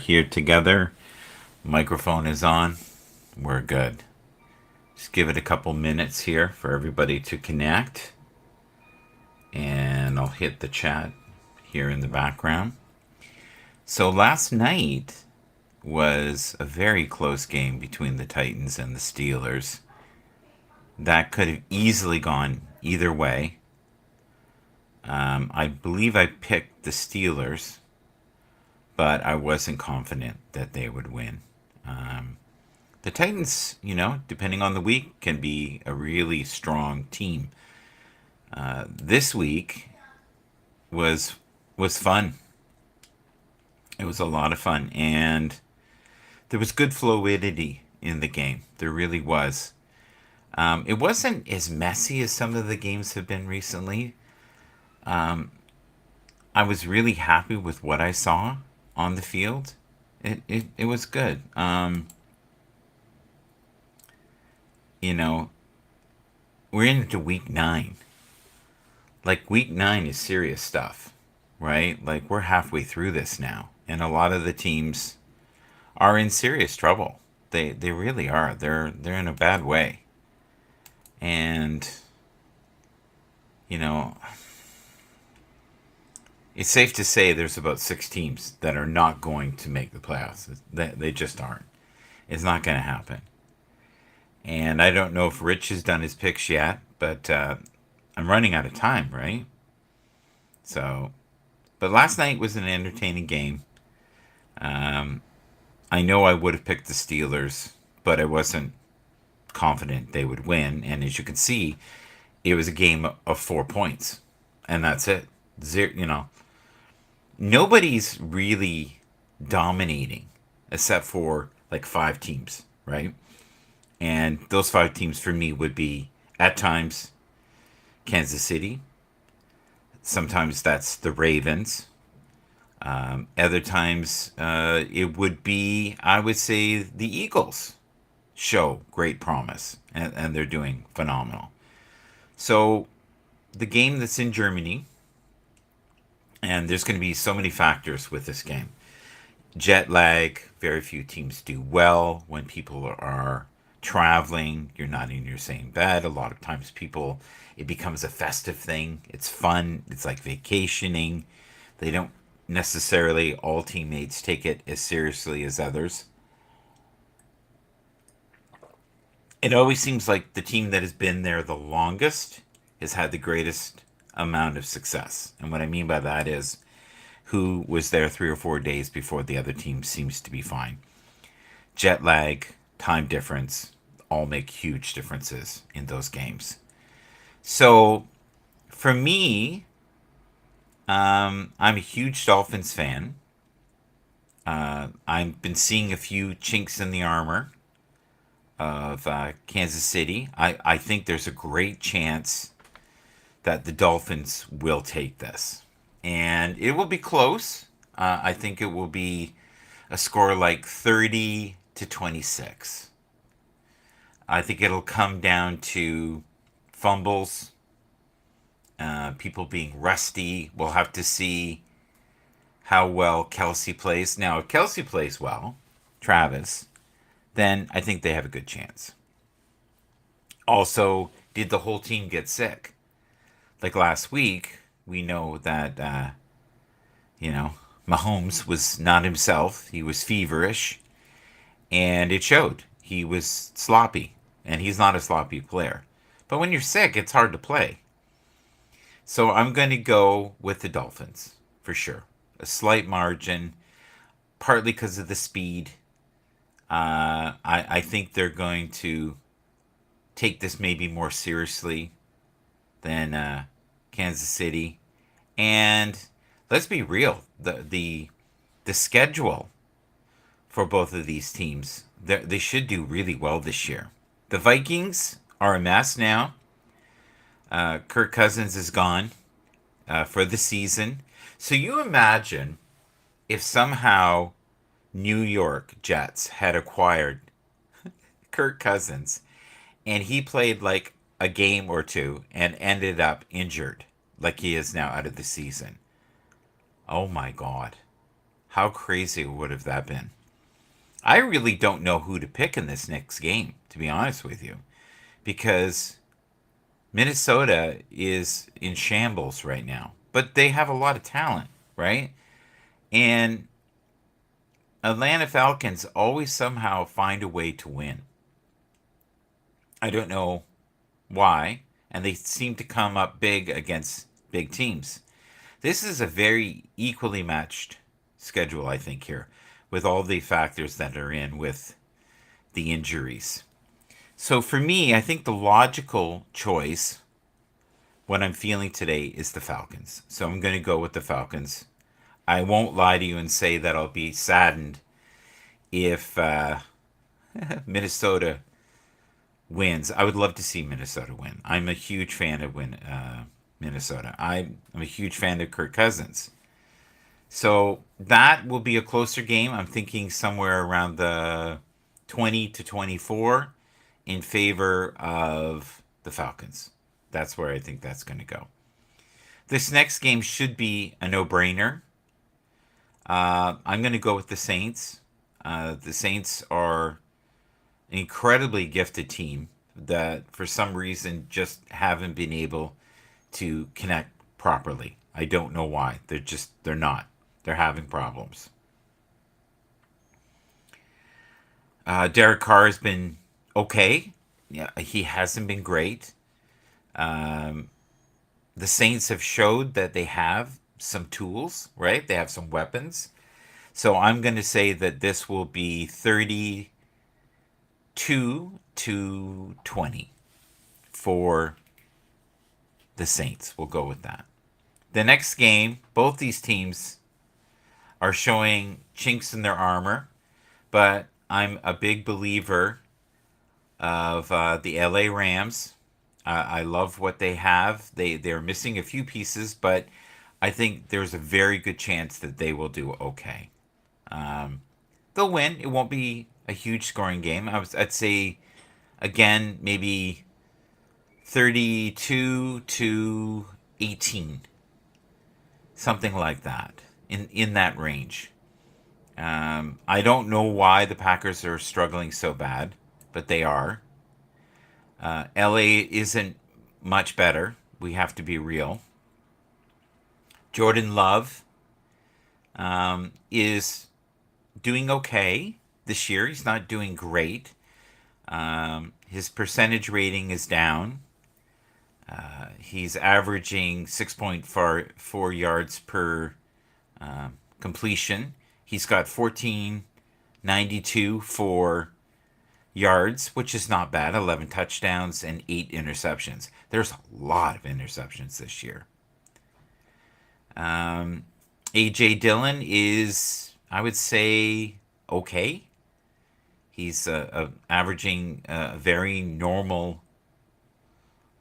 Here together. Microphone is on. We're good. Just give it a couple minutes here for everybody to connect. And I'll hit the chat here in the background. So last night was a very close game between the Titans and the Steelers. That could have easily gone either way. I believe I picked the Steelers, but I wasn't confident that they would win. The Titans, depending on the week, can be a really strong team. This week was was fun. It was a lot of fun, and there was good fluidity in the game. There really was. It wasn't as messy as some of the games have been recently. I was really happy with what I saw on the field. It was good. You know, we're into week 9. Like, week 9 is serious stuff, right? Like, we're halfway through this now, and a lot of the teams are in serious trouble. They really are. They're in a bad way. And, you know, it's safe to say there's about 6 teams that are not going to make the playoffs. They just aren't. It's not going to happen. And I don't know if Rich has done his picks yet, but I'm running out of time, right? So, but last night was an entertaining game. I know I would have picked the Steelers, but I wasn't confident they would win. And as you can see, it was a game of 4 points, and that's it. Zero, nobody's really dominating except for like 5 teams, right? And those 5 teams for me would be at times Kansas City. Sometimes that's the Ravens. Other times it would be, I would say, the Eagles show great promise, and they're doing phenomenal. So the game that's in Germany, and there's going to be so many factors with this game. Jet lag, very few teams do well when people are traveling. You're not in your same bed. A lot of times it becomes a festive thing. It's fun. It's like vacationing. They don't necessarily, all teammates take it as seriously as others. It always seems like the team that has been there the longest has had the greatest amount of success. And what I mean by that is who was there 3 or 4 days before the other team seems to be fine. Jet lag, time difference, all make huge differences in those games. So for me, I'm a huge Dolphins fan. I've been seeing a few chinks in the armor of Kansas City. I think there's a great chance that the Dolphins will take this. And it will be close. I think it will be a score like 30-26. I think it'll come down to fumbles, people being rusty. We'll have to see how well Kelsey plays. Now, if Kelsey plays well, Travis, then I think they have a good chance. Also, did the whole team get sick? Like last week, we know that, you know, Mahomes was not himself. He was feverish, and it showed. He was sloppy, and he's not a sloppy player. But when you're sick, it's hard to play. So I'm going to go with the Dolphins for sure. A slight margin, partly because of the speed. I think they're going to take this maybe more seriously than Kansas City. And let's be real, the schedule for both of these teams, they should do really well this year. The Vikings are a mess now. Kirk Cousins is gone for the season. So you imagine if somehow New York Jets had acquired Kirk Cousins and he played like a game or two and ended up injured like he is now out of the season. Oh my God. How crazy would have that been? I really don't know who to pick in this next game, to be honest with you, because Minnesota is in shambles right now, but they have a lot of talent, right? And Atlanta Falcons always somehow find a way to win. I don't know why, and they seem to come up big against big teams. This is a very equally matched schedule, I think, here, with all the factors that are in with the injuries. So for me, I think the logical choice, what I'm feeling today, is the Falcons. So I'm going to go with the Falcons. I won't lie to you and say that I'll be saddened if Minnesota wins. I would love to see Minnesota win. I'm a huge fan of Minnesota. I'm a huge fan of Kirk Cousins. So that will be a closer game. I'm thinking somewhere around the 20-24 in favor of the Falcons. That's where I think that's going to go. This next game should be a no-brainer. I'm going to go with the Saints. The Saints are an incredibly gifted team that for some reason just haven't been able to connect properly. I don't know why. They're not. They're having problems. Derek Carr has been okay. Yeah, he hasn't been great. Um, the Saints have showed that they have some tools, right? They have some weapons. So I'm going to say that this will be 32-20 for the Saints. We'll go with that. The next game, both these teams are showing chinks in their armor, but I'm a big believer of the LA Rams. I love what they have. They're missing a few pieces, but I think there's a very good chance that they will do okay. Um, they'll win. It won't be a huge scoring game. I'd say again maybe 32-18, something like that, in that range. I don't know why the Packers are struggling so bad, but they are. LA isn't much better. We have to be real. Jordan Love is doing okay this year. He's not doing great. His percentage rating is down. He's averaging 6.4 yards per completion. He's got 1492 for yards, which is not bad. 11 touchdowns and 8 interceptions. There's a lot of interceptions this year. AJ Dillon is, I would say, okay. He's averaging a very normal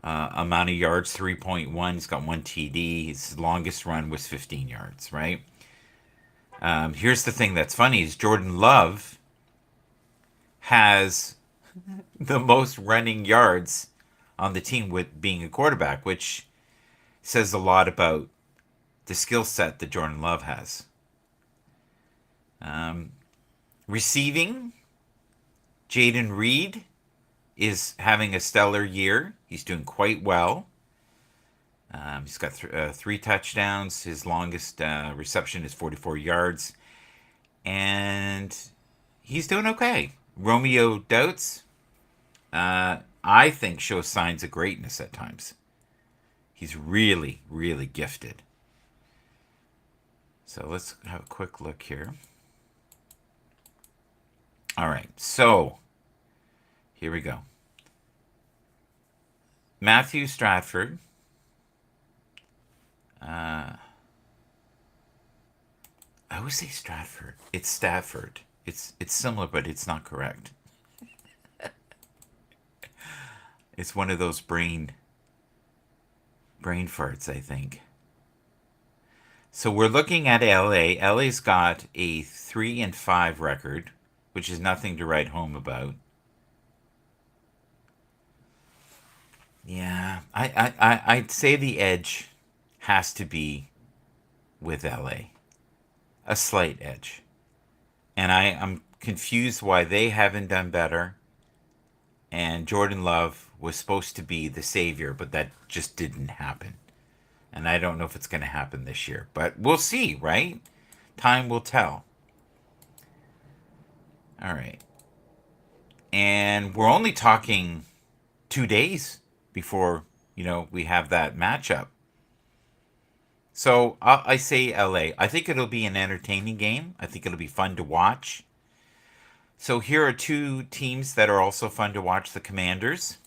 amount of yards, 3.1. He's got 1 TD. His longest run was 15 yards, right? Here's the thing that's funny is Jordan Love has the most running yards on the team with being a quarterback, which says a lot about the skill set that Jordan Love has. Receiving, Jaden Reed is having a stellar year. He's doing quite well. He's got 3 touchdowns. His longest reception is 44 yards. And he's doing okay. Romeo Doubts, I think, shows signs of greatness at times. He's really, really gifted. So let's have a quick look here. All right, so here we go. Matthew Stratford. I always say Stratford. It's Stafford. It's similar, but it's not correct. It's one of those brain farts, I think. So we're looking at LA. LA's got a 3-5 record, which is nothing to write home about. Yeah, I'd say the edge has to be with LA. a slight edge. And I'm confused why they haven't done better. And Jordan Love was supposed to be the savior, but that just didn't happen. And I don't know if it's going to happen this year, but we'll see, right? Time will tell. All right. And we're only talking 2 days before, we have that matchup. So I say LA. I think it'll be an entertaining game. I think it'll be fun to watch. So here are two teams that are also fun to watch: the Commanders.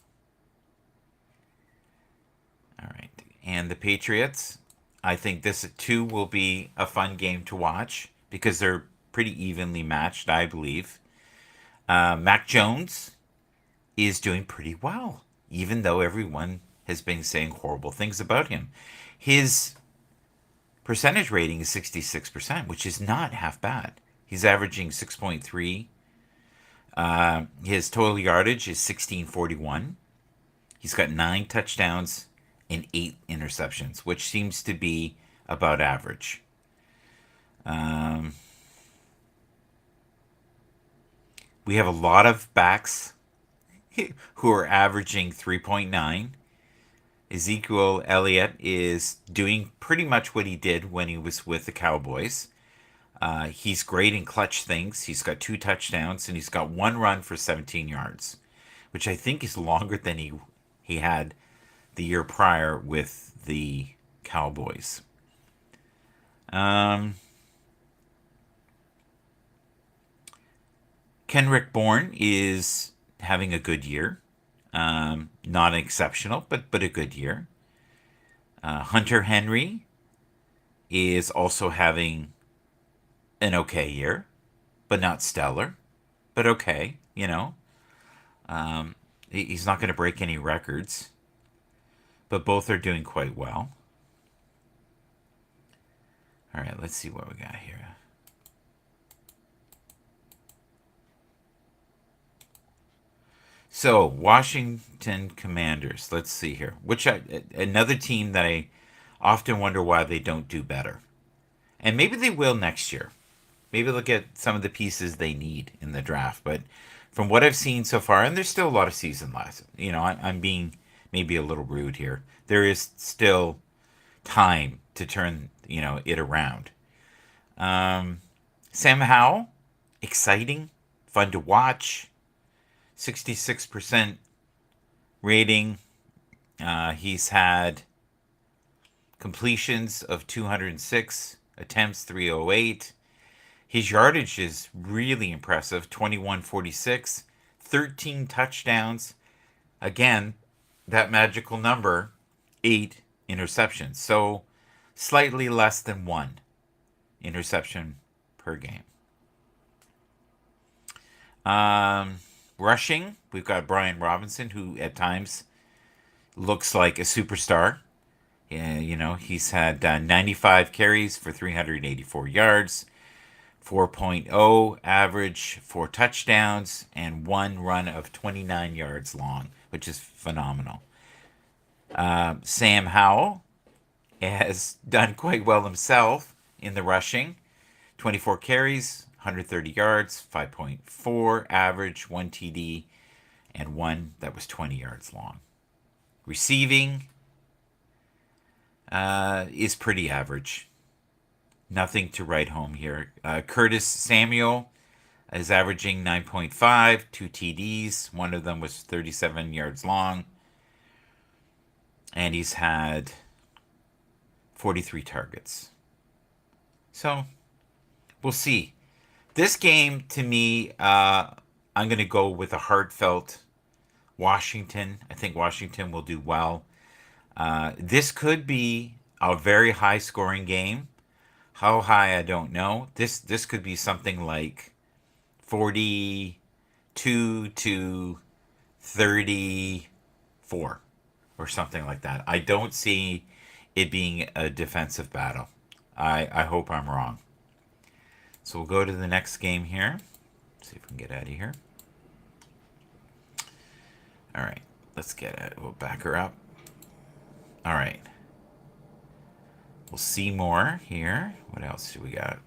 All right. And the Patriots. I think this too will be a fun game to watch because they're pretty evenly matched, I believe. Mac Jones is doing pretty well, even though everyone has been saying horrible things about him. His percentage rating is 66%, which is not half bad. He's averaging 6.3. His total yardage is 1641. He's got 9 touchdowns and 8 interceptions, which seems to be about average. We have a lot of backs who are averaging 3.9. Ezekiel Elliott is doing pretty much what he did when he was with the Cowboys. He's great in clutch things. He's got 2 touchdowns and he's got 1 run for 17 yards, which I think is longer than he had the year prior with the Cowboys. Kenrick Bourne is having a good year. Not exceptional, but a good year. Hunter Henry is also having an okay year, but not stellar, but okay, He's not going to break any records, but both are doing quite well. All right, let's see what we got here. So, Washington Commanders. Let's see here. Another team that I often wonder why they don't do better. And maybe they will next year. Maybe they'll get some of the pieces they need in the draft. But from what I've seen so far, and there's still a lot of season left, I'm being maybe a little rude here. There is still time to turn, it around. Sam Howell, exciting, fun to watch. 66% rating. He's had completions of 206, attempts 308. His yardage is really impressive, 2146, 13 touchdowns. Again, that magical number, 8 interceptions. So slightly less than 1 interception per game. Rushing, we've got Brian Robinson, who at times looks like a superstar. He's had 95 carries for 384 yards, 4.0 average, 4 touchdowns, and 1 run of 29 yards long, which is phenomenal. Sam Howell has done quite well himself in the rushing. 24 carries, 130 yards, 5.4 average, 1 TD, and 1 that was 20 yards long. Receiving is pretty average. Nothing to write home here. Curtis Samuel is averaging 9.5, 2 TDs. One of them was 37 yards long. And he's had 43 targets. So, we'll see. This game, to me, I'm going to go with a heartfelt Washington. I think Washington will do well. This could be a very high-scoring game. How high, I don't know. This could be something like 42 to 34 or something like that. I don't see it being a defensive battle. I hope I'm wrong. So we'll go to the next game here. See if we can get out of here. All right, let's get it. We'll back her up. All right. We'll see more here. What else do we got?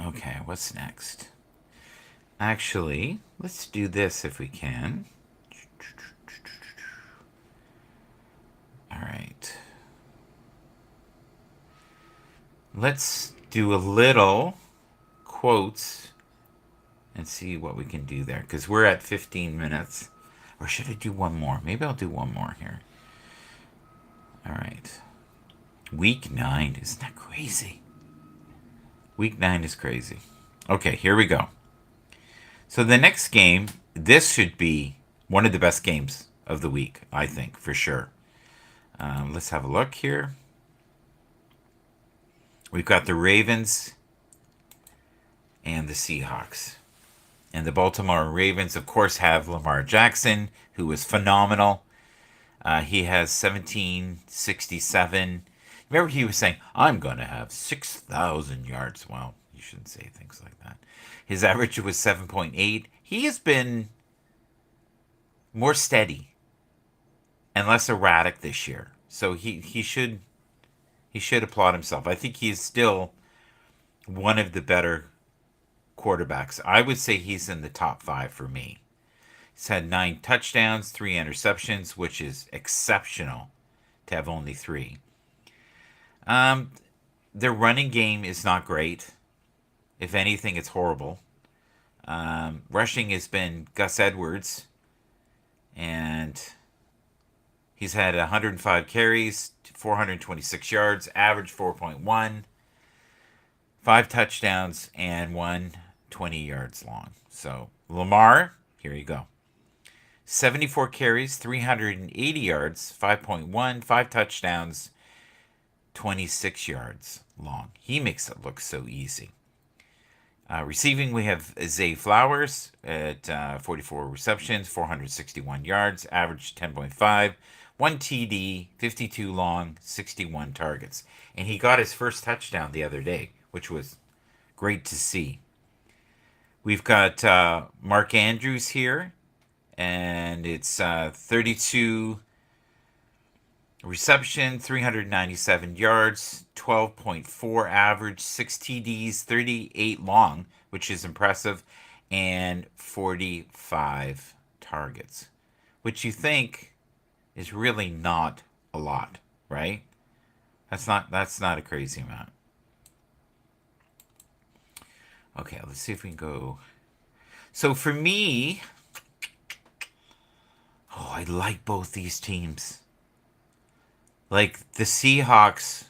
Okay, what's next? Actually, let's do this if we can. All right. Let's do a little quotes and see what we can do there because we're at 15 minutes. Or should I do one more? Maybe I'll do one more here. All right. Week 9. Isn't that crazy? Week 9 is crazy. Okay, here we go. So the next game, this should be one of the best games of the week, I think, for sure. Let's have a look here. We've got the Ravens and the Seahawks. And the Baltimore Ravens, of course, have Lamar Jackson, who was phenomenal. He has 1767. Remember, he was saying, I'm going to have 6,000 yards. Well, you shouldn't say things like that. His average was 7.8. He has been more steady and less erratic this year. So he should applaud himself. I think he's still one of the better quarterbacks. I would say he's in the top 5 for me. He's had 9 touchdowns, 3 interceptions, which is exceptional to have only 3. Their running game is not great. If anything, it's horrible. Rushing has been Gus Edwards, and he's had 105 carries, 426 yards, average 4.1, 5 touchdowns, and 1 20 yards long. So Lamar, here you go. 74 carries, 380 yards, 5.1, 5 touchdowns, 26 yards long. He makes it look so easy. Receiving, we have Zay Flowers at 44 receptions, 461 yards, average 10.5, 1 TD, 52 long, 61 targets. And he got his first touchdown the other day, which was great to see. We've got Mark Andrews here, and it's 32 reception, 397 yards, 12.4 average, 6 TDs, 38 long, which is impressive, and 45 targets, which you think is really not a lot, right? That's not a crazy amount. Okay, let's see if we can go. So for me, I like both these teams. Like, the Seahawks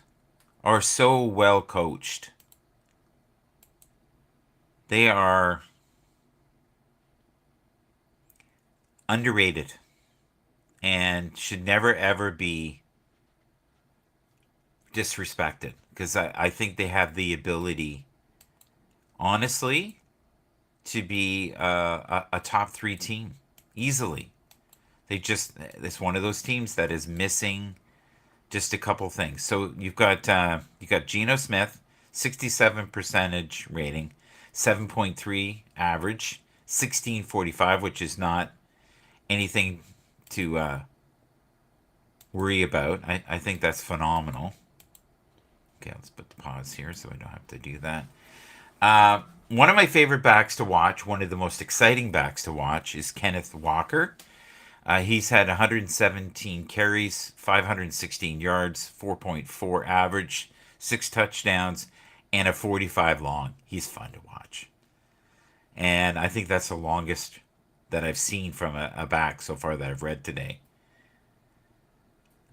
are so well coached. They are underrated and should never ever be disrespected because I think they have the ability, honestly, to be a top 3 team easily. It's one of those teams that is missing just a couple things. So you've got Geno Smith, 67 percentage rating, 7.3 average, 1645, which is not anything to worry about. I think that's phenomenal. Okay, let's put the pause here so I don't have to do that. One of my favorite backs to watch, one of the most exciting backs to watch, is Kenneth Walker. He's had 117 carries, 516 yards, 4.4 average, 6 touchdowns, and a 45 long. He's fun to watch. And I think that's the longest that I've seen from a back so far that I've read today.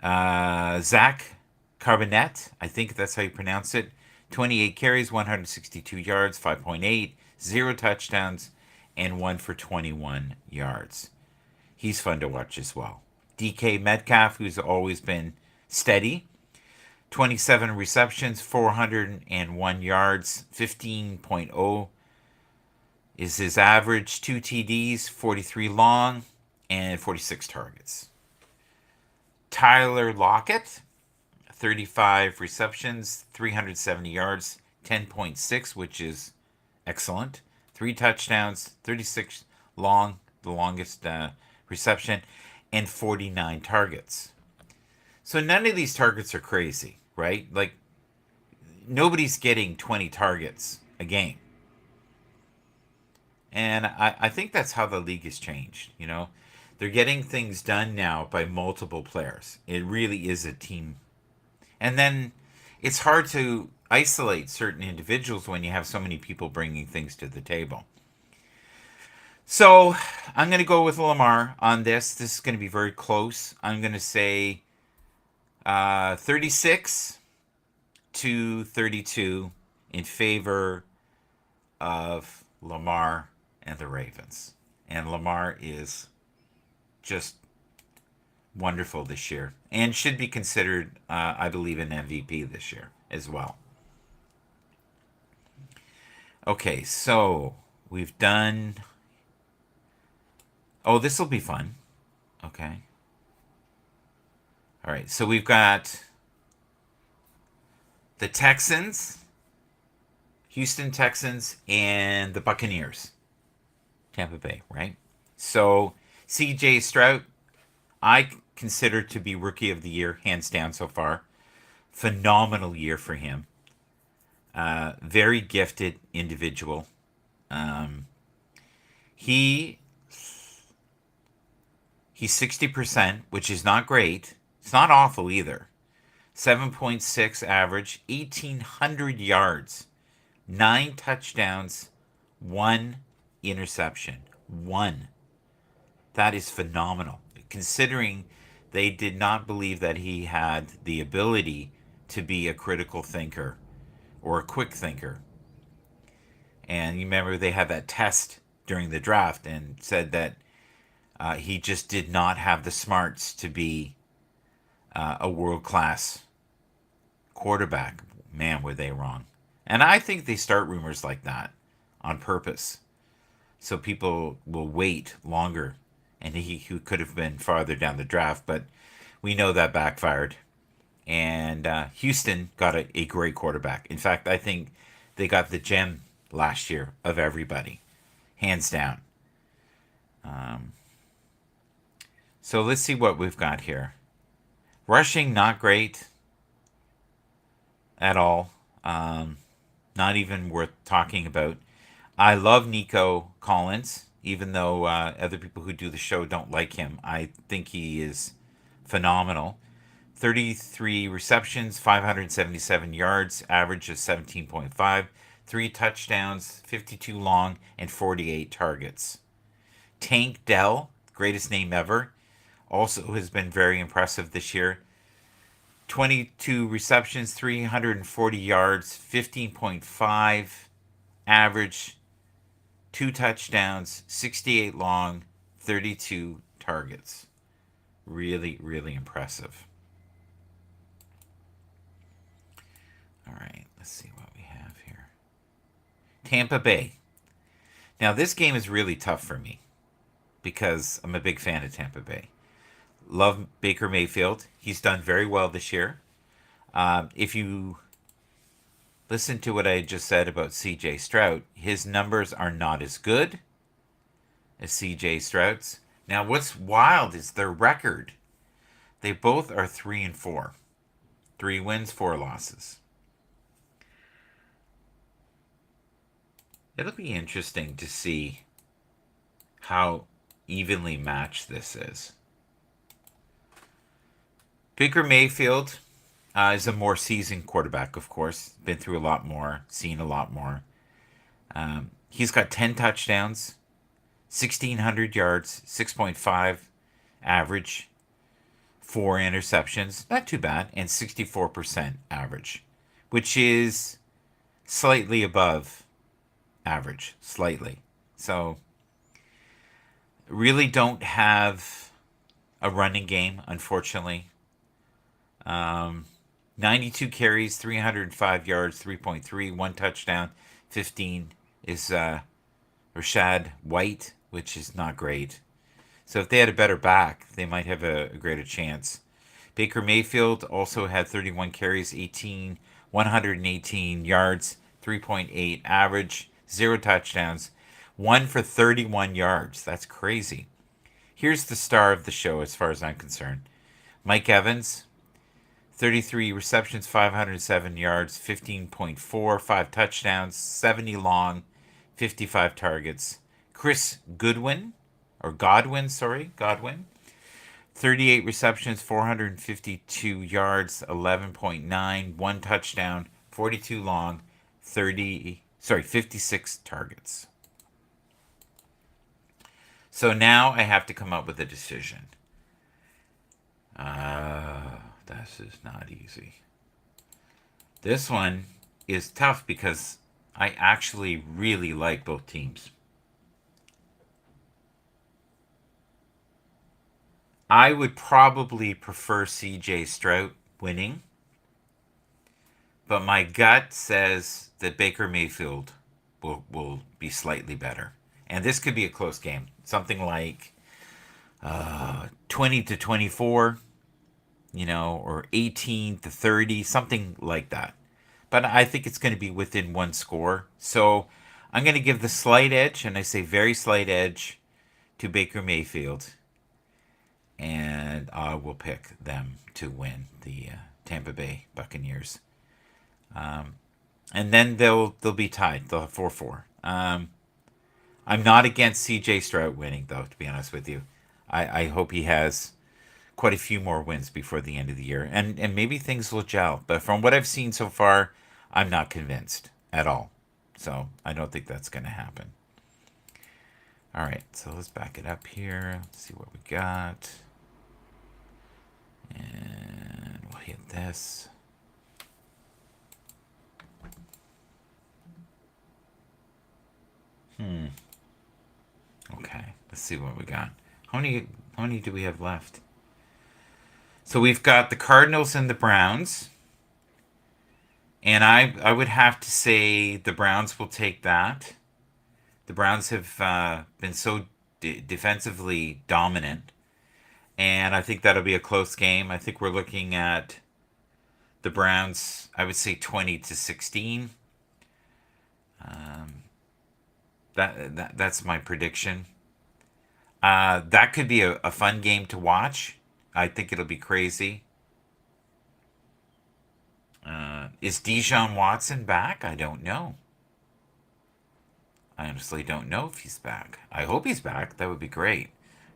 Zach Carbonet, I think that's how you pronounce it. 28 carries, 162 yards, 5.8, 0 touchdowns, and 1 for 21 yards. He's fun to watch as well. DK Metcalf, who's always been steady. 27 receptions, 401 yards, 15.0 is his average. 2 TDs, 43 long, and 46 targets. Tyler Lockett, 35 receptions, 370 yards, 10.6, which is excellent. 3 touchdowns, 36 long, the longest reception, and 49 targets. So none of these targets are crazy, right? Like, nobody's getting 20 targets a game. And I think that's how the league has changed. You know, they're getting things done now by multiple players. It really is a team. And then it's hard to isolate certain individuals when you have so many people bringing things to the table. So I'm going to go with Lamar on this. This is going to be very close. I'm going to say 36 to 32 in favor of Lamar and the Ravens. And Lamar is just wonderful this year and should be considered, I believe, an MVP this year as well. Okay, so we've done. Oh, this will be fun. Okay. All right, so we've got the Texans, Houston Texans, and the Buccaneers. Tampa Bay, right? So CJ Stroud, I consider to be rookie of the year, hands down so far. Phenomenal year for him. Very gifted individual. Um, he he's 60%, which is not great. It's not awful either. 7.6 average, 1,800 yards, 9 touchdowns, 1 interception. One. That is phenomenal. Considering they did not believe that he had the ability to be a critical thinker or a quick thinker. And you remember they had that test during the draft and said that he just did not have the smarts to be a world class quarterback. Man, were they wrong. And I think they start rumors like that on purpose. So people will wait longer. And he could have been farther down the draft, but we know that backfired. And Houston got a great quarterback. In fact, I think they got the gem last year of everybody, hands down. Um, so let's see what we've got here. Rushing, not great at all. Not even worth talking about. I love Nico Collins, even though other people who do the show don't like him. I think he is phenomenal. 33 receptions, 577 yards, average of 17.5, 3 touchdowns, 52 long, and 48 targets. Tank Dell, greatest name ever, also has been very impressive this year. 22 receptions, 340 yards, 15.5 average, 2 touchdowns, 68 long, 32 targets. Really, really impressive. All right, let's see what we have here. Tampa Bay. Now, this game is really tough for me because I'm a big fan of Tampa Bay. Love Baker Mayfield. He's done very well this year. If you listen to what I just said about CJ Stroud, his numbers are not as good as CJ Stroud's. Now, what's wild is their record. They both are 3-4. 3 wins, 4 losses. It'll be interesting to see how evenly matched this is. Baker Mayfield is a more seasoned quarterback, of course. Been through a lot more, seen a lot more. He's got 10 touchdowns, 1,600 yards, 6.5 average, 4 interceptions. Not too bad. And 64% average, which is slightly above average. Slightly. So, really don't have a running game, unfortunately. 92 carries, 305 yards, 3.3, 1 touchdown, 15 is Rashad White, which is not great. So if they had a better back, they might have a greater chance. Baker Mayfield also had 31 carries, 118 yards, 3.8 average, 0 touchdowns, 1 for 31 yards. That's crazy. Here's the star of the show as far as I'm concerned. Mike Evans, 33 receptions, 507 yards, 15.4, 5 touchdowns, 70 long, 55 targets. Chris Goodwin, or Godwin, sorry, Godwin. 38 receptions, 452 yards, 11.9, one touchdown, 42 long, 56 targets. So now I have to come up with a decision. This is not easy. This one is tough because I actually really like both teams. I would probably prefer CJ Stroud winning, but my gut says that Baker Mayfield will be slightly better. And this could be a close game. Something like 20-24, or 18-30, something like that. But I think it's going to be within one score. So I'm going to give the slight edge, and I say very slight edge, to Baker Mayfield. And I will pick them to win, the Tampa Bay Buccaneers. And then they'll be tied. They'll have 4-4. I'm not against C.J. Stroud winning, though, to be honest with you. I hope he has quite a few more wins before the end of the year. And maybe things will gel. But from what I've seen so far, I'm not convinced at all. So I don't think that's going to happen. All right, so let's back it up here. Let's see what we got. And we'll hit this. Okay, let's see what we got. How many do we have left? So we've got the Cardinals and the Browns. And I would have to say the Browns will take that. The Browns have been so defensively dominant. And I think that'll be a close game. I think we're looking at the Browns, I would say 20-16. That's my prediction. That could be a fun game to watch. I think it'll be crazy. Is Deshaun Watson back? I don't know. I honestly don't know if he's back. I hope he's back. That would be great.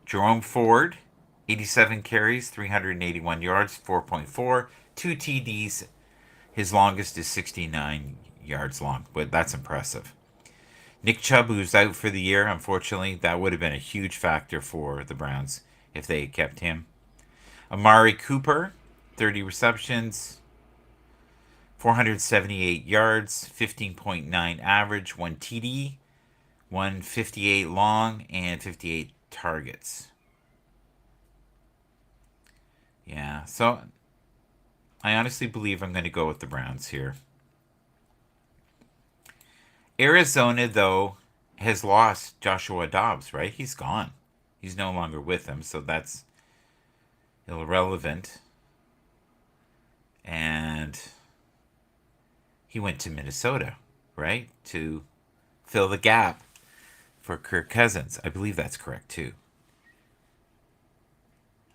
Jerome Ford, 87 carries, 381 yards, 4.4, 2 TDs. His longest is 69 yards long, but that's impressive. Nick Chubb, who's out for the year, unfortunately, that would have been a huge factor for the Browns if they had kept him. Amari Cooper, 30 receptions, 478 yards, 15.9 average, 1 TD, 158 long, and 58 targets. Yeah, so I honestly believe I'm going to go with the Browns here. Arizona, though, has lost Joshua Dobbs, right? He's gone. He's no longer with them, so that's irrelevant. And he went to Minnesota, right? To fill the gap for Kirk Cousins. I believe that's correct, too.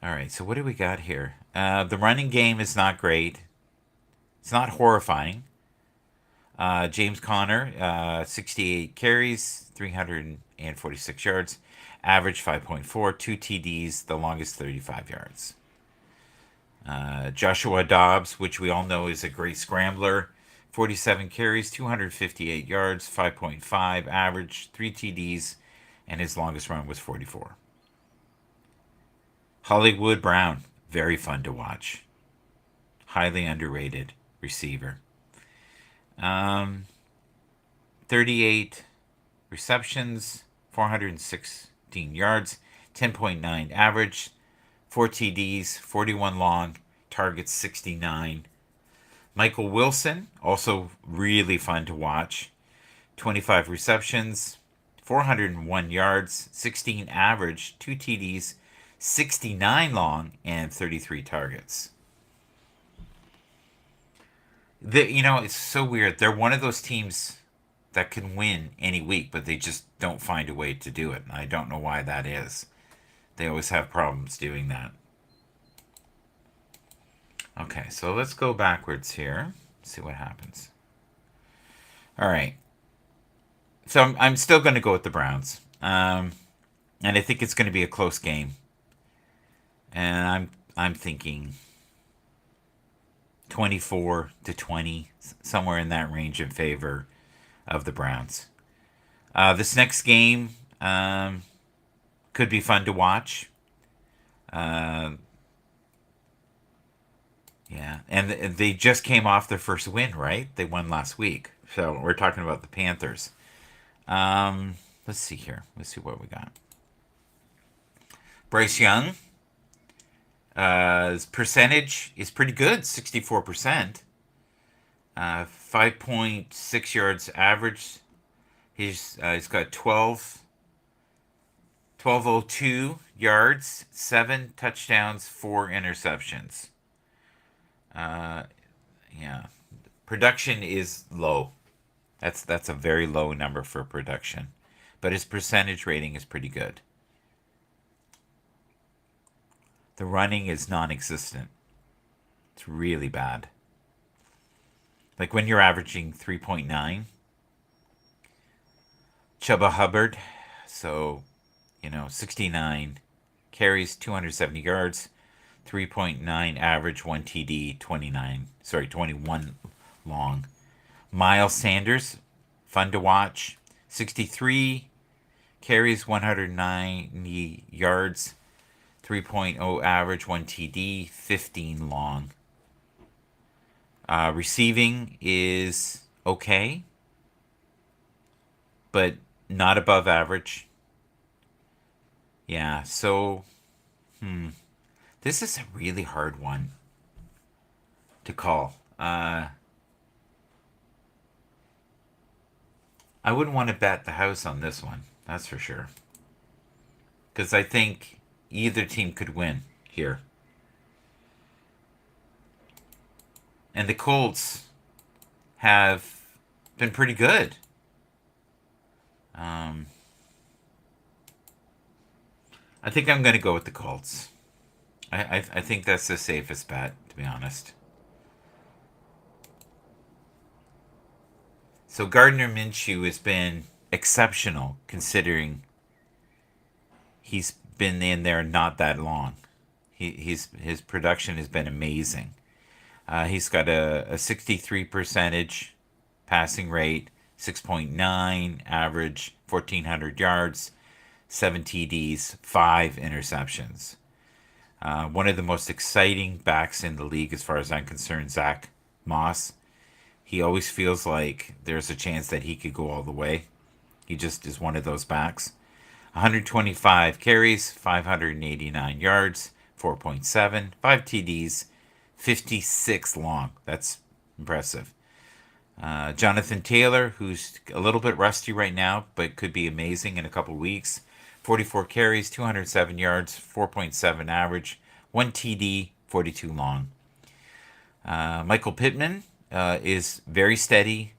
All right, so what do we got here? The running game is not great. It's not horrifying. James Conner, 68 carries, 346 yards, average 5.4, 2 TDs, the longest 35 yards. Joshua Dobbs, which we all know is a great scrambler, 47 carries, 258 yards, 5.5 average, 3 TDs, and his longest run was 44. Hollywood Brown, very fun to watch. Highly underrated receiver. 38 receptions, 416 yards, 10.9 average, 4 TDs, 41 long, targets 69. Michael Wilson, also really fun to watch. 25 receptions, 401 yards, 16 average, 2 TDs, 69 long, and 33 targets. It's so weird. They're one of those teams that can win any week, but they just don't find a way to do it. And I don't know why that is. They always have problems doing that. Okay, so let's go backwards here. See what happens. All right. So I'm still going to go with the Browns. And I think it's going to be a close game. And I'm thinking 24-20, somewhere in that range in favor of the Browns. This next game could be fun to watch. Uh, yeah, and they just came off their first win, right? They won last week. So we're talking about the Panthers. Um, let's see here. Let's see what we got. Bryce Young, his percentage is pretty good, 64%. 5.6 yards average. He's got 1202 yards, 7 touchdowns, 4 interceptions. Uh, yeah, production is low. That's a very low number for production, but his percentage rating is pretty good. The running is non-existent. It's really bad. Like when you're averaging 3.9. Chuba Hubbard, so 69 carries, 270 yards, 3.9 average, 1 TD, 21 long. Miles Sanders, fun to watch, 63 carries, 190 yards, 3.0 average, 1 TD, 15 long. Receiving is okay, but not above average. Yeah, so this is a really hard one to call. I wouldn't want to bet the house on this one, that's for sure. Because I think either team could win here. And the Colts have been pretty good. I think I'm going to go with the Colts. I think that's the safest bet, to be honest. So Gardner Minshew has been exceptional considering he's been in there not that long. His production has been amazing. He's got a 63 percentage passing rate, 6.9 average, 1,400 yards, 7 TDs, 5 interceptions. One of the most exciting backs in the league, as far as I'm concerned, Zach Moss. He always feels like there's a chance that he could go all the way. He just is one of those backs. 125 carries, 589 yards, 4.7, 5 TDs, 56 long. That's impressive. Jonathan Taylor, who's a little bit rusty right now, but could be amazing in a couple weeks. 44 carries, 207 yards, 4.7 average, 1 TD, 42 long. Michael Pittman is very steady.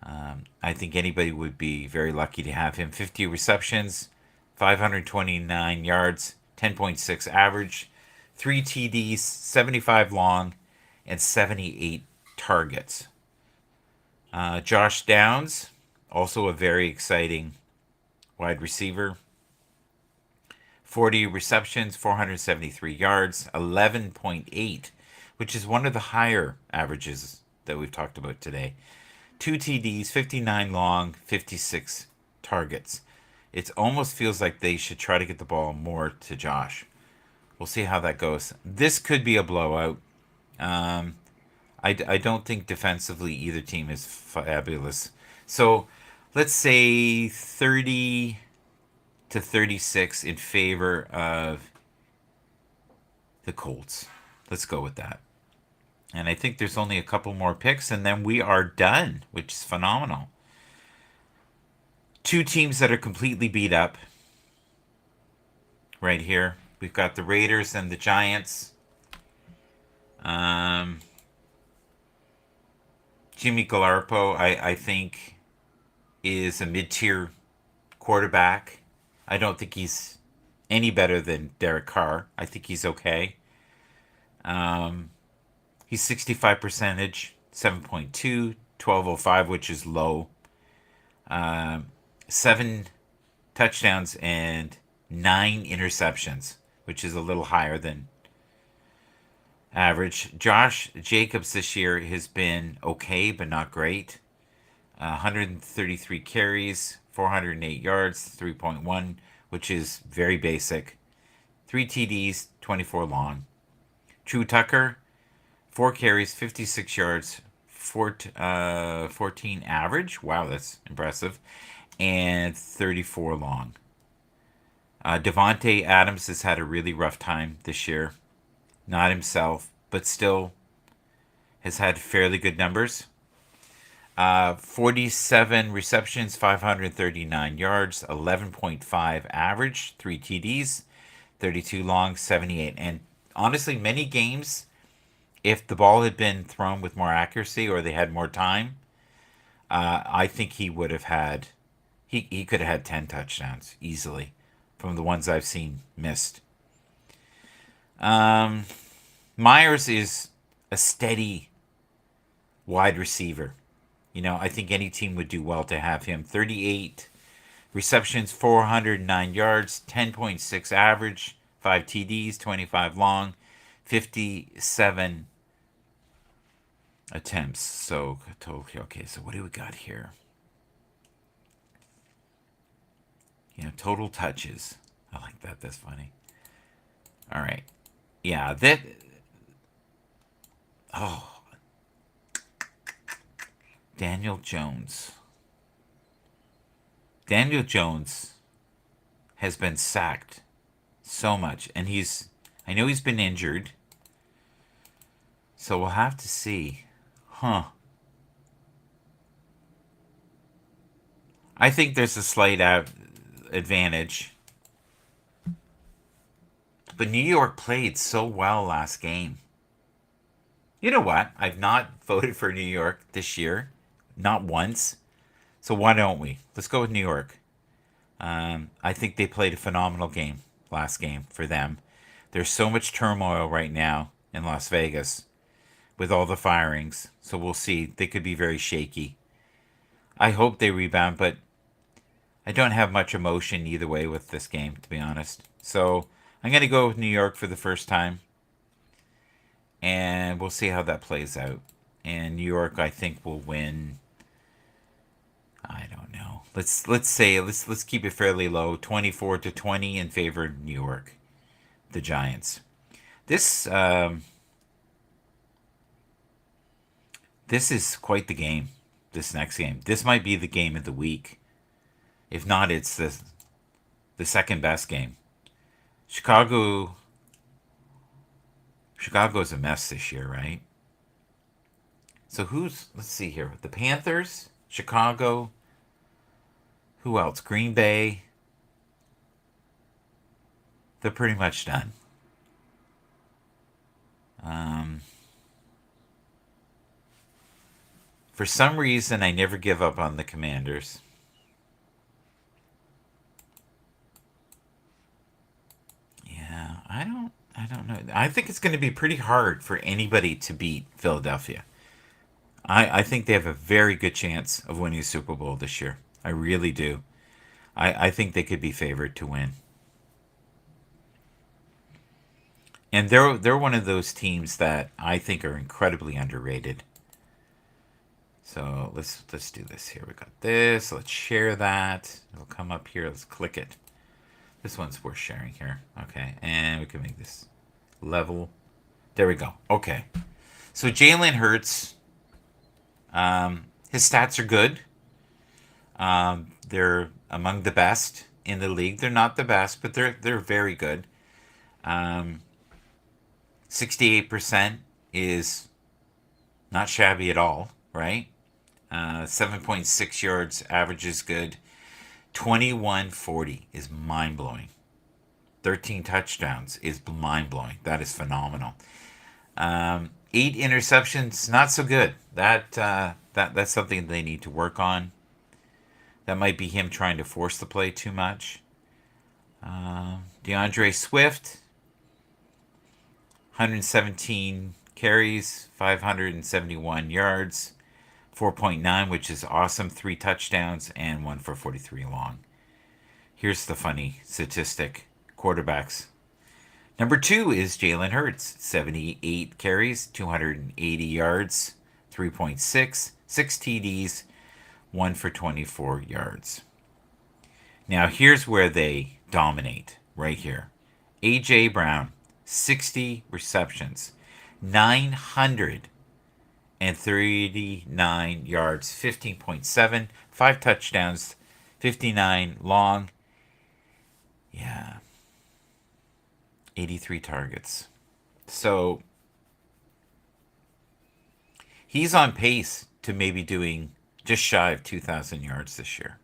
I think anybody would be very lucky to have him. 50 receptions, 529 yards, 10.6 average, 3 TDs, 75 long, and 78 targets. Josh Downs, also a very exciting wide receiver. 40 receptions, 473 yards, 11.8, which is one of the higher averages that we've talked about today. 2 TDs, 59 long, 56 targets. It almost feels like they should try to get the ball more to Josh. We'll see how that goes. This could be a blowout. I don't think defensively either team is fabulous. So let's say 30-36 in favor of the Colts. Let's go with that. And I think there's only a couple more picks, and then we are done, which is phenomenal. Two teams that are completely beat up right here. We've got the Raiders and the Giants. Jimmy Garoppolo, I think, is a mid-tier quarterback. I don't think he's any better than Derek Carr. I think he's okay. He's 65 percentage, 7.2, 1205, which is low. 7 touchdowns and 9 interceptions, which is a little higher than average. Josh Jacobs this year has been okay, but not great. 133 carries, 408 yards, 3.1, which is very basic. 3 TDs, 24 long. True Tucker, 4 carries, 56 yards, 14 average. Wow, that's impressive. And 34 long. Devontae Adams has had a really rough time this year. Not himself, but still has had fairly good numbers. 47 receptions, 539 yards, 11.5 average, 3 TDs, 32 long, 78. And honestly, many games, if the ball had been thrown with more accuracy or they had more time, I think he would have had, he could have had 10 touchdowns easily from the ones I've seen missed. Myers is a steady wide receiver. I think any team would do well to have him. 38 receptions, 409 yards, 10.6 average, 5 TDs, 25 long, 57 attempts. So, okay, so what do we got here? Total touches. I like that. That's funny. All right. Yeah, that. Oh, Daniel Jones. Daniel Jones has been sacked so much, and I know he's been injured, so we'll have to see. Huh. I think there's a slight advantage. But New York played so well last game. You know what? I've not voted for New York this year. Not once. So why don't we? Let's go with New York. I think they played a phenomenal game last game for them. There's so much turmoil right now in Las Vegas with all the firings. So we'll see. They could be very shaky. I hope they rebound, but I don't have much emotion either way with this game, to be honest. So I'm going to go with New York for the first time. And we'll see how that plays out. And New York, I think, will win. I don't know. Let's keep it fairly low. 24-20 in favor of New York, the Giants. This is quite the game. This next game. This might be the game of the week. If not, it's the second best game. Chicago's a mess this year, right? So let's see here. The Panthers, Chicago, who else? Green Bay. They're pretty much done. For some reason, I never give up on the Commanders. Yeah, I don't know. I think it's going to be pretty hard for anybody to beat Philadelphia. I think they have a very good chance of winning the Super Bowl this year. I really do. I think they could be favored to win. And they're one of those teams that I think are incredibly underrated. So let's do this here. We got this. Let's share that. It'll come up here. Let's click it. This one's worth sharing here. Okay, and we can make this level. There we go. Okay. So Jalen Hurts, his stats are good. They're among the best in the league. They're not the best, but they're very good. 68% is not shabby at all, right? 7.6 yards average is good. 2140 is mind blowing. 13 touchdowns is mind blowing. That is phenomenal. 8 interceptions, not so good. That's something they need to work on. That might be him trying to force the play too much. DeAndre Swift, 117 carries, 571 yards, 4.9, which is awesome. 3 touchdowns and 1 for 43 long. Here's the funny statistic: quarterbacks. Number two is Jalen Hurts, 78 carries, 280 yards, 3.6, 6 TDs, 1 for 24 yards. Now, here's where they dominate right here. A.J. Brown, 60 receptions, 939 yards, 15.7, 5 touchdowns, 59 long. Yeah. 83 targets. So he's on pace to maybe doing just shy of 2,000 yards this year.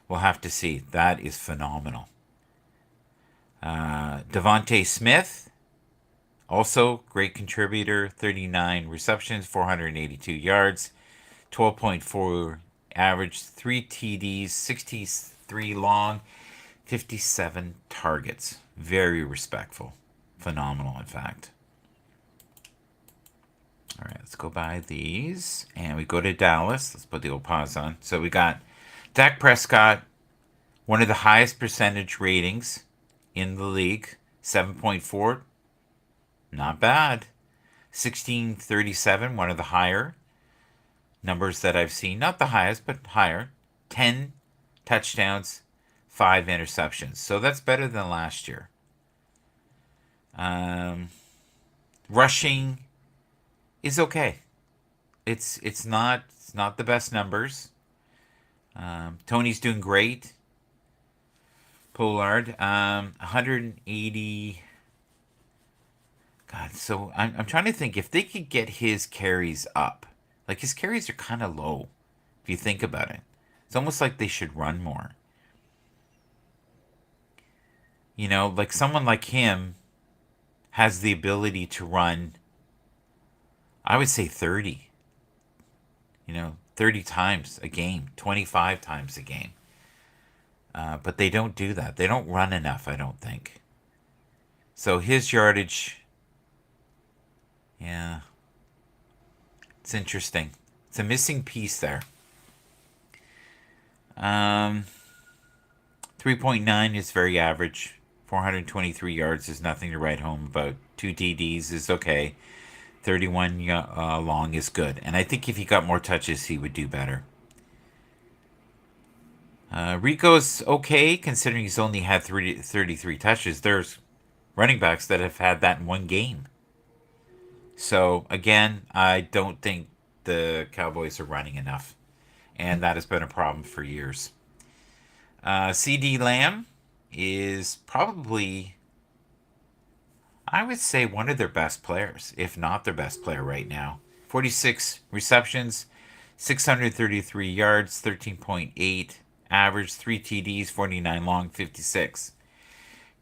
We'll have to see. That is phenomenal. Devontae Smith, also great contributor, 39 receptions, 482 yards, 12.4 average, 3 TDs, 63 long, 57 targets. Very respectful. Phenomenal, in fact. All right, let's go by these. And we go to Dallas. Let's put the old pause on. So we got Dak Prescott, one of the highest percentage ratings in the league, 7.4. Not bad. 1637, one of the higher numbers that I've seen. Not the highest, but higher. 10 touchdowns, 5 interceptions. So that's better than last year. Rushing is okay. It's not the best numbers. Tony's doing great. Pollard, 180. God, so I'm trying to think if they could get his carries up. Like his carries are kind of low, if you think about it. It's almost like they should run more. You know, like someone like him has the ability to run, I would say 30. 30 times a game, 25 times a game. But they don't do that. They don't run enough, I don't think. So his yardage, yeah, it's interesting. It's a missing piece there. 3.9 is very average. 423 yards is nothing to write home about. 2 TDs is okay. 31 long is good. And I think if he got more touches, he would do better. Rico's okay, considering he's only had 33 touches. There's running backs that have had that in one game. So, again, I don't think the Cowboys are running enough. And that has been a problem for years. CD Lamb is probably, I would say, one of their best players, if not their best player right now. 46 receptions, 633 yards, 13.8 average, 3 TDs, 49 long, 56.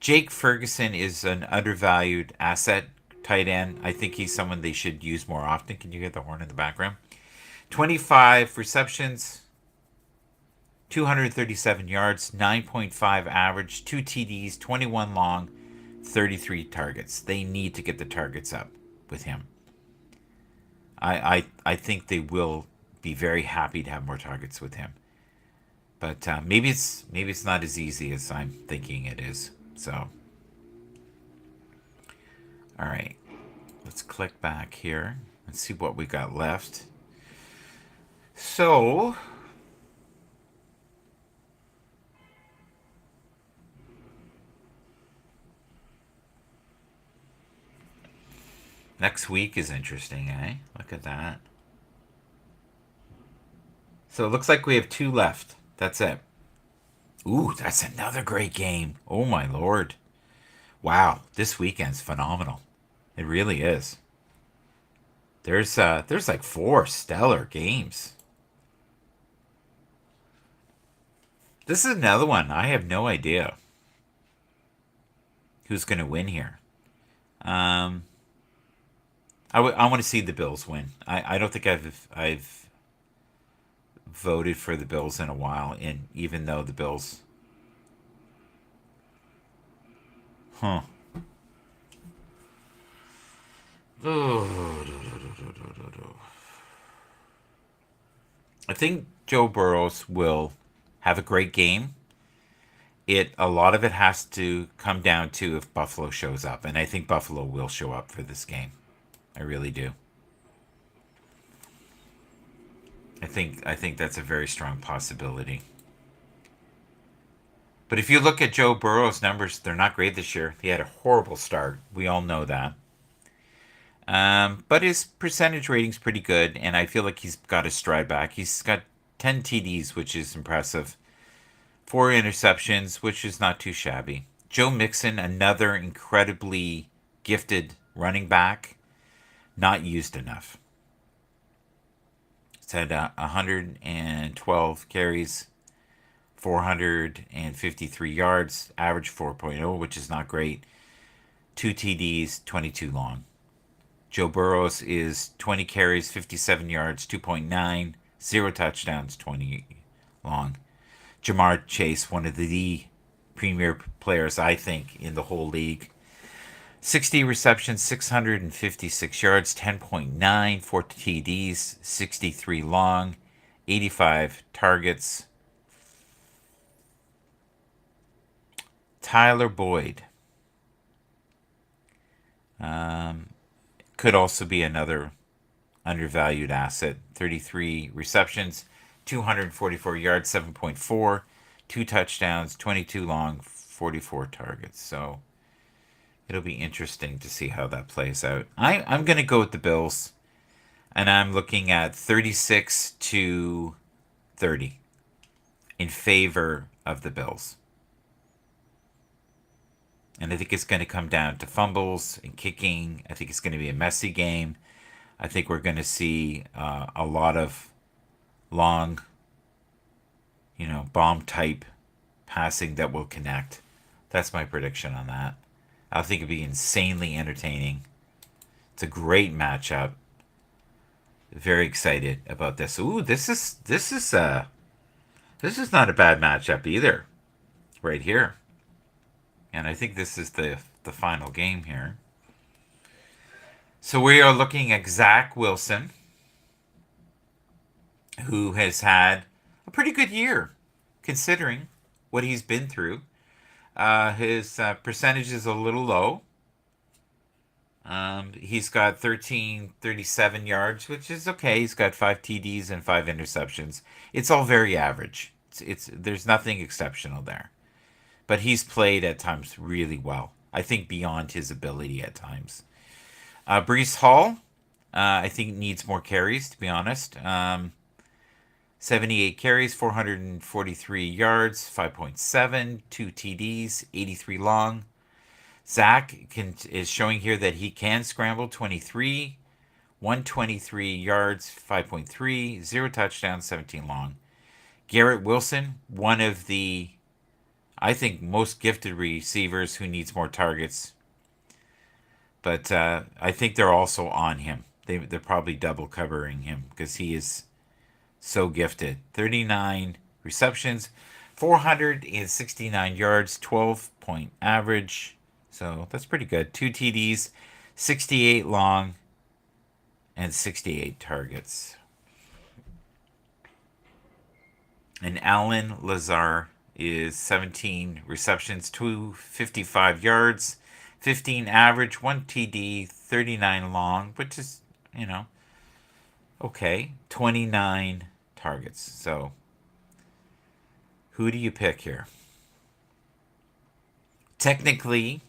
Jake Ferguson is an undervalued asset tight end. I think he's someone they should use more often. Can you get the horn in the background? 25 receptions, 237 yards, 9.5 average, 2 TDs, 21 long, 33 targets. They need to get the targets up with him. I think they will be very happy to have more targets with him. But maybe it's not as easy as I'm thinking it is. So, all right, let's click back here and see what we got left. So, next week is interesting, eh? Look at that. So it looks like we have 2 left. That's it. Ooh, that's another great game. Oh my lord. Wow, this weekend's phenomenal. It really is. There's like 4 stellar games. This is another one. I have no idea who's going to win here. I want to see the Bills win. I don't think I've voted for the Bills in a while, and even though the Bills, huh? I think Joe Burrows will have a great game, A lot of it has to come down to if Buffalo shows up, and I think Buffalo will show up for this game. I really do. I think that's a very strong possibility. But if you look at Joe Burrow's numbers, they're not great this year. He had a horrible start. We all know that. But his percentage rating's pretty good, and I feel like he's got his stride back. He's got 10 TDs, which is impressive. 4 interceptions, which is not too shabby. Joe Mixon, another incredibly gifted running back, not used enough. He's had 112 carries, 453 yards, average 4.0, which is not great. 2 TDs, 22 long. Joe Burrows is 20 carries, 57 yards, 2.9, 0 touchdowns, 20 long. Jamar Chase, one of the premier players, I think, in the whole league. 60 receptions, 656 yards, 10.9, 4 TDs, 63 long, 85 targets. Tyler Boyd. Could also be another undervalued asset. 33 receptions, 244 yards, 7.4, 2 touchdowns, 22 long, 44 targets. So it'll be interesting to see how that plays out. I'm going to go with the Bills, and I'm looking at 36 to 30 in favor of the Bills. And I think it's going to come down to fumbles and kicking. I think it's going to be a messy game. I think we're going to see a lot of long, bomb type passing that will connect. That's my prediction on that. I think it'll be insanely entertaining. It's a great matchup. Very excited about this. Ooh, this is not a bad matchup either. Right here. And I think this is the final game here. So we are looking at Zach Wilson, who has had a pretty good year, considering what he's been through. His percentage is a little low. He's got 1337 yards, which is okay. He's got 5 TDs and 5 interceptions. It's all very average. It's there's nothing exceptional there. But he's played at times really well. I think beyond his ability at times. Brees Hall, I think needs more carries, to be honest. 78 carries, 443 yards, 5.7, 2 TDs, 83 long. Zach is showing here that he can scramble 23, 123 yards, 5.3, 0 touchdowns, 17 long. Garrett Wilson, one of the, I think, most gifted receivers who needs more targets. But I think they're also on him. They're probably double covering him because he is so gifted. 39 receptions, 469 yards, 12-point average. So that's pretty good. 2 TDs, 68 long, and 68 targets. And Alan Lazar is 17 receptions, 255 yards, 15 average, 1 TD, 39 long, which is, okay. 29 targets. So who do you pick here? Technically,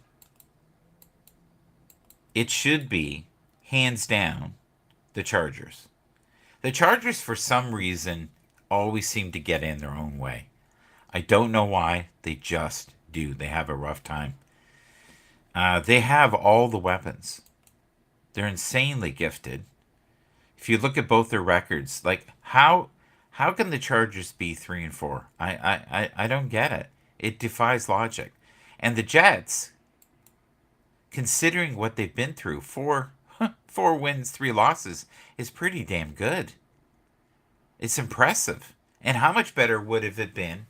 it should be, hands down, the Chargers. The Chargers, for some reason, always seem to get in their own way. I don't know why. They just do. They have a rough time. They have all the weapons. They're insanely gifted. If you look at both their records, like how can the Chargers be 3-4? I don't get it. It defies logic. And the Jets, considering what they've been through, 4 wins, 3 losses, is pretty damn good. It's impressive. And how much better would have it been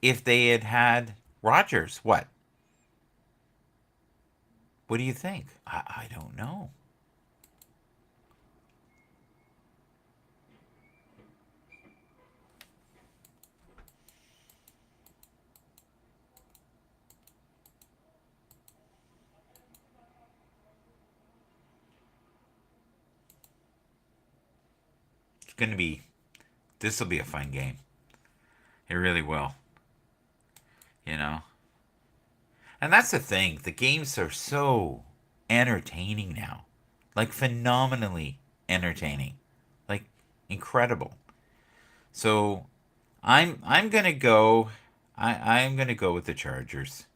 if they had Rodgers? What? What do you think? I don't know. going to be, this will be a fun game. It really will, you know. And that's the thing. The games are so entertaining now. Like phenomenally entertaining. Like incredible. So I'm gonna go I'm gonna go with the Chargers.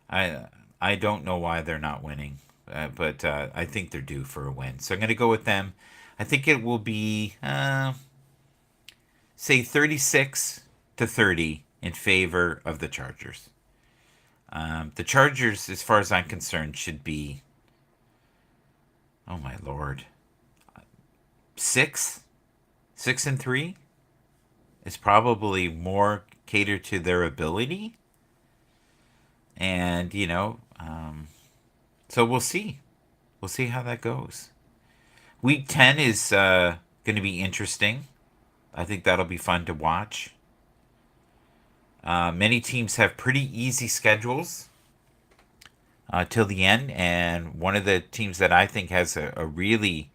I I don't know why they're not winning, but I think they're due for a win. So I'm gonna go with them. I think it will be say 36-30 in favor of the Chargers. The Chargers, as far as I'm concerned, should be, oh my lord, 6-3 is probably more catered to their ability, and so we'll see. We'll see how that goes. Week 10 is going to be interesting. I think that'll be fun to watch. Many teams have pretty easy schedules till the end, and one of the teams that I think has a really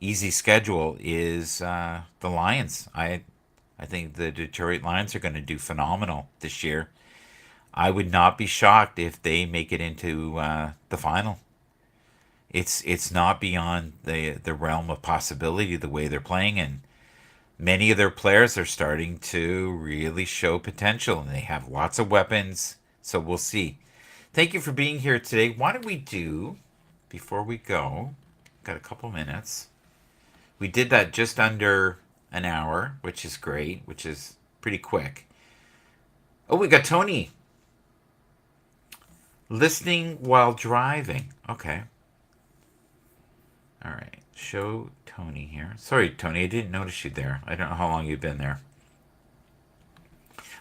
easy schedule is the Lions. I think the Detroit Lions are going to do phenomenal this year. I would not be shocked if they make it into the final. It's not beyond the realm of possibility the way they're playing, and many of their players are starting to really show potential, and they have lots of weapons. So we'll see. Thank you for being here today. Why don't we do, before we go, got a couple minutes. We did that just under an hour, which is great, which is pretty quick. Oh, we got Tony. Listening while driving. Okay. All right. Show Tony here. Sorry, Tony, I didn't notice you there. I don't know how long you've been there.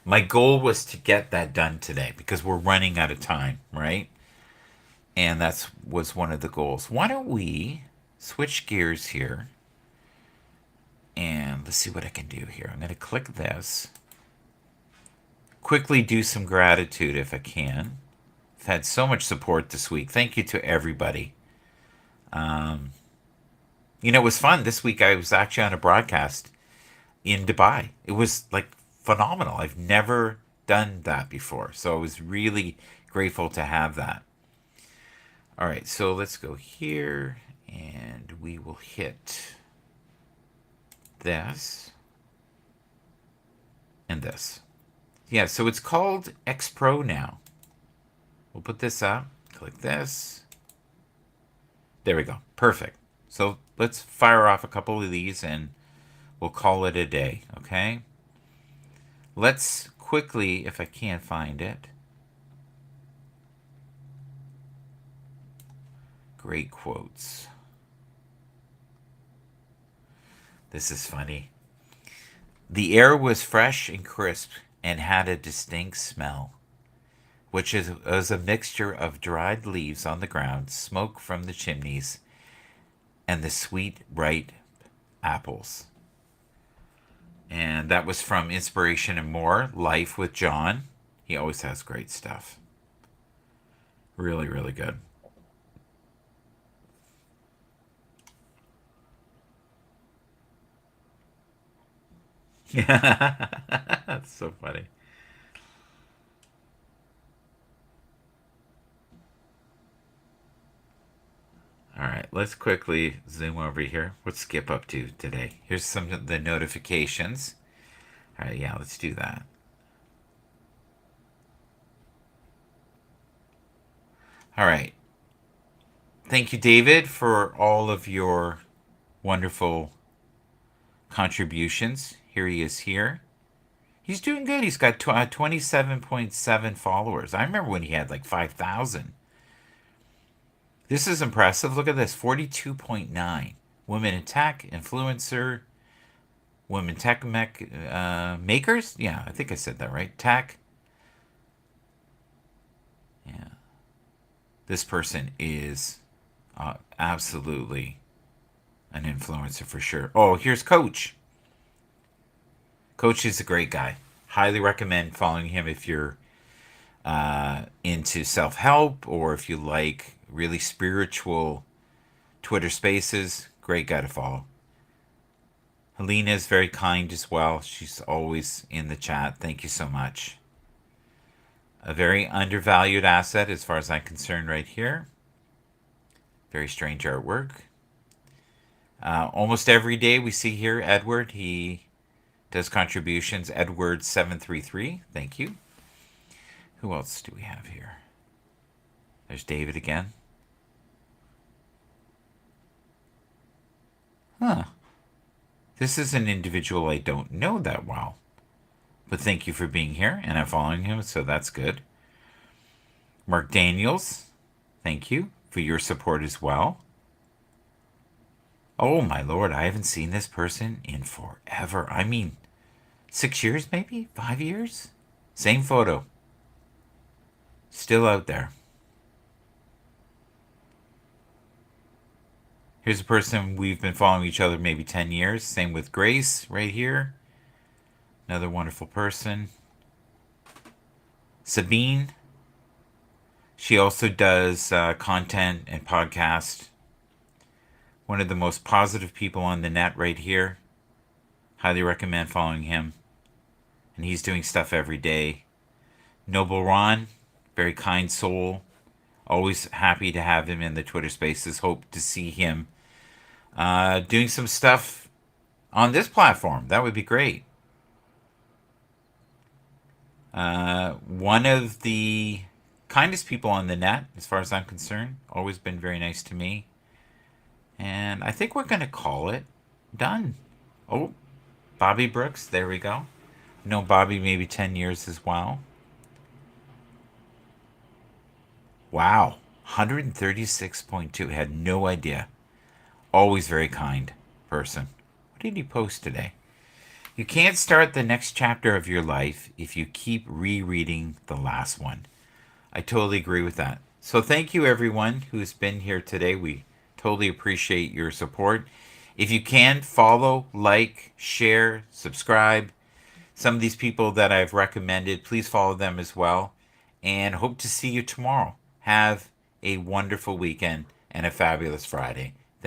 My goal was to get that done today because we're running out of time, right? And that was one of the goals. Why don't we switch gears here? And let's see what I can do here. I'm going to click this. Quickly do some gratitude if I can. I've had so much support this week. Thank you to everybody. It was fun. This week I was actually on a broadcast in Dubai. It was like phenomenal. I've never done that before. So I was really grateful to have that. All right, so let's go here and we will hit this and this. Yeah, so it's called X Pro now. We'll put this up, click this. There we go, perfect. So let's fire off a couple of these and we'll call it a day, okay? Let's quickly, if I can't find it. Great quotes. This is funny. The air was fresh and crisp and had a distinct smell, which was a mixture of dried leaves on the ground, smoke from the chimneys, and the sweet, ripe apples. And that was from Inspiration and More, Life with John. He always has great stuff. Really, really good. Yeah, that's so funny. All right, let's quickly zoom over here. What's Skip up to today? Here's some of the notifications. All right, yeah, let's do that. All right. Thank you, David, for all of your wonderful contributions. Here he is here. He's doing good. He's got 27.7 followers. I remember when he had like 5,000. This is impressive. Look at this, 42.9. Women in tech, influencer, women tech makers. Yeah, I think I said that right. Tech. Yeah. This person is absolutely an influencer for sure. Oh, here's Coach. Coach is a great guy. Highly recommend following him if you're into self-help or if you like really spiritual Twitter spaces. Great guy to follow. Helena is very kind as well. She's always in the chat. Thank you so much. A very undervalued asset as far as I'm concerned right here. Very strange artwork. Almost every day we see here Edward. He does contributions. Edward733. Thank you. Who else do we have here? There's David again. Huh. This is an individual I don't know that well. But thank you for being here, and I'm following him, so that's good. Mark Daniels, thank you for your support as well. Oh my lord, I haven't seen this person in forever. I mean, 6 years maybe? 5 years? Same photo. Still out there. Here's a person we've been following each other maybe 10 years. Same with Grace right here. Another wonderful person. Sabine. She also does content and podcast. One of the most positive people on the net right here. Highly recommend following him. And he's doing stuff every day. Noble Ron, very kind soul. Always happy to have him in the Twitter Spaces. Hope to see him doing some stuff on this platform. That would be great. One of the kindest people on the net, as far as I'm concerned. Always been very nice to me. And I think we're going to call it done. Oh, Bobby Brooks. There we go. Known Bobby maybe 10 years as well. Wow. 136.2. Had no idea. Always very kind person. What did he post today? You can't start the next chapter of your life if you keep rereading the last one. I totally agree with that. So thank you everyone who's been here today. We totally appreciate your support. If you can, follow, like, share, subscribe. Some of these people that I've recommended, please follow them as well. And hope to see you tomorrow. Have a wonderful weekend and a fabulous Friday.